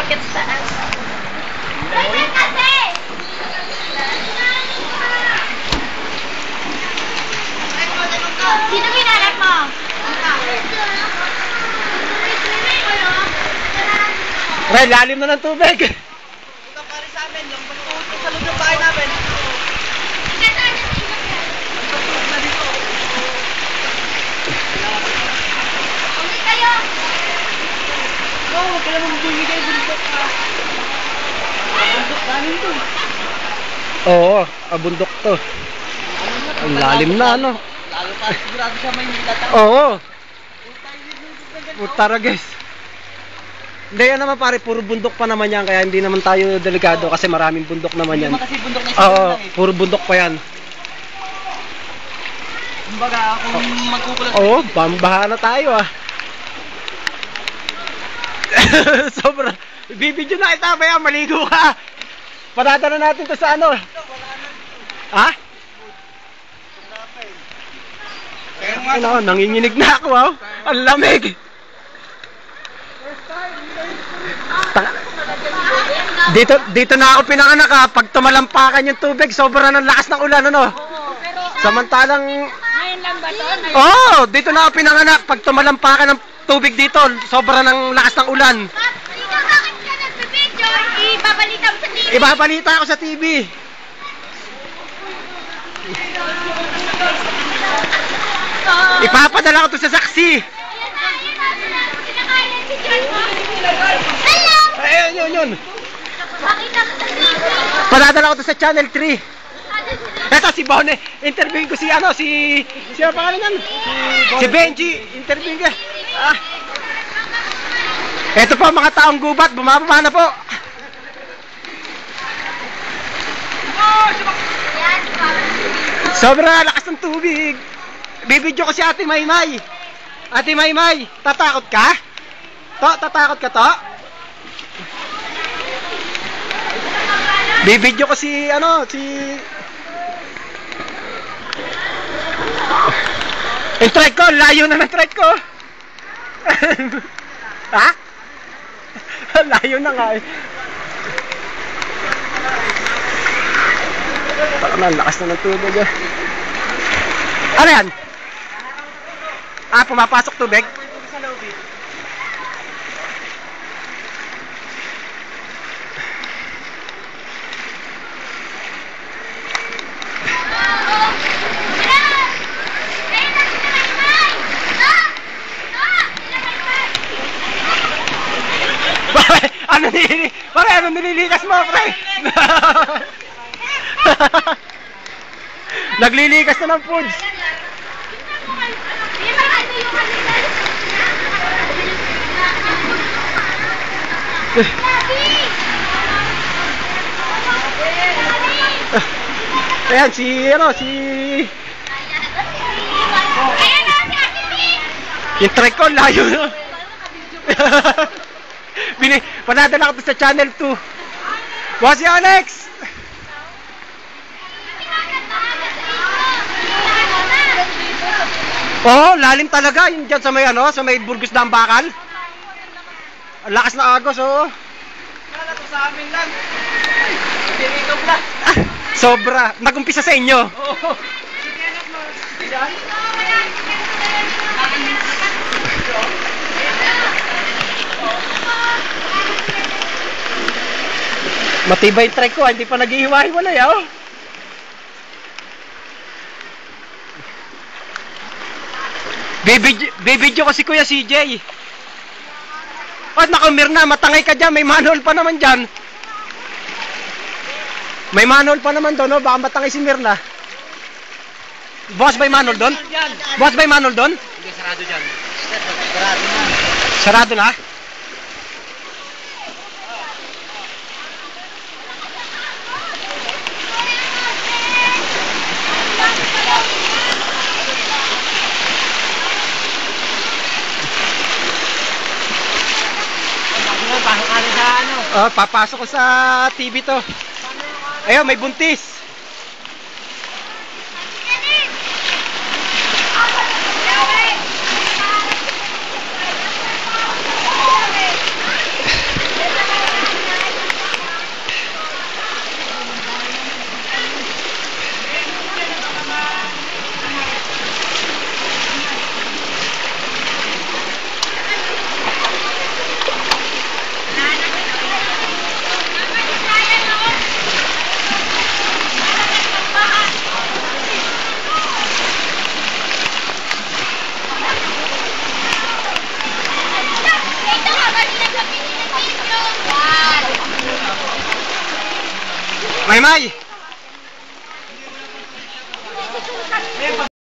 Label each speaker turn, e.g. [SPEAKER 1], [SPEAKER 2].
[SPEAKER 1] Akit sa taas. Kasi! Sino minanap mo?
[SPEAKER 2] Ray, lalim na ng tubig.
[SPEAKER 3] Ito pare sa amin, yung pagtutok sa loob ng bahay namin.
[SPEAKER 1] Ulit kayo!
[SPEAKER 3] Oo, huwag ka naman bumigay bundok ka. Bundok galing to.
[SPEAKER 2] Oo, bundok to. Ang lalim na, ano?
[SPEAKER 3] Lalo pa sigurado siya may nilata.
[SPEAKER 2] Oo. Putara guys. Hindi yan naman pare, puro bundok pa naman yan. Kaya hindi naman tayo delikado kasi maraming bundok naman yan.
[SPEAKER 3] Hindi naman kasi bundok na
[SPEAKER 2] Oo,
[SPEAKER 3] lang eh.
[SPEAKER 2] puro bundok pa yan.
[SPEAKER 3] Kumbaga, kung magkukulat.
[SPEAKER 2] Oo, bambaha na tayo ah. Sobra. Bibidyo na kita, baya maligo ka. Padadala natin to sa ano. Ha? Ano, nanginginig na ako ah. Ang lamig. Dito na ako pinanganak ah. Pag tumalampakan yung tubig, sobra ng lakas ng ulan ano. Samantalang
[SPEAKER 1] Ngayon lang ba to?
[SPEAKER 2] oh, dito na ako pinanganak. Pag tumalampakan ng tubig dito, sobra ng lakas ng ulan.
[SPEAKER 1] Ikaw bakit ka nagbibidyo? Ibabalita mo sa TV.
[SPEAKER 2] Ibabalita ako sa TV. Ipapadala ko to sa saksi.
[SPEAKER 1] Sinakain si John mo. Hello!
[SPEAKER 2] Ayun, yun.
[SPEAKER 1] Pakita mo sa TV.
[SPEAKER 2] Padadala ko to sa Channel 3. Eto si Bonnie, interviewin ko si ano, si ano pangalan yan? Si Benji, interviewin ko. Ah. Eto po mga taong gubat, bumababa na po. Sobra lakas ng tubig. Bibidyo ko si Ate Maymay. Ate Maymay, tatakot ka? Tatakot ka to? Bibidyo ko si ano, si yung trek ko, layo na ng trek ko. Ha? Layo na nga eh. Parang lakas na ng tubig eh. Ano yan? Ah, pumapasok tubig?
[SPEAKER 3] Sa loob eh.
[SPEAKER 2] Ano nililikas mo, pre? Naglilikas na ng foods. Ayan, si yung trek ko, layo na. Panadala ko to sa Channel 2. Boss si Alex! Oh, lalim talaga yung dyan sa may ano, sa may Burgos ng Bakal. Ang lakas na agos, oh.
[SPEAKER 3] Wala to sa amin lang. Dito lang.
[SPEAKER 2] Sobra. Nag-umpisa sa inyo.
[SPEAKER 3] Oo.
[SPEAKER 2] Matibay yung trek ko, hindi pa nag-ihiwa-hiwalay, oh. Bibidyo ko si Kuya CJ. Oh, naku, Mirna, matangay ka dyan. May manual pa naman dyan. May manual pa naman doon, oh. Baka matangay si Mirna. Boss, may manual doon? Boss, may manual doon?
[SPEAKER 3] Hindi, sarado dyan. Sarado na.
[SPEAKER 2] Sarado na?
[SPEAKER 3] Pasok ka sa ano?
[SPEAKER 2] Oh, papasok ko sa TV to. Ayun, may buntis. Maymay!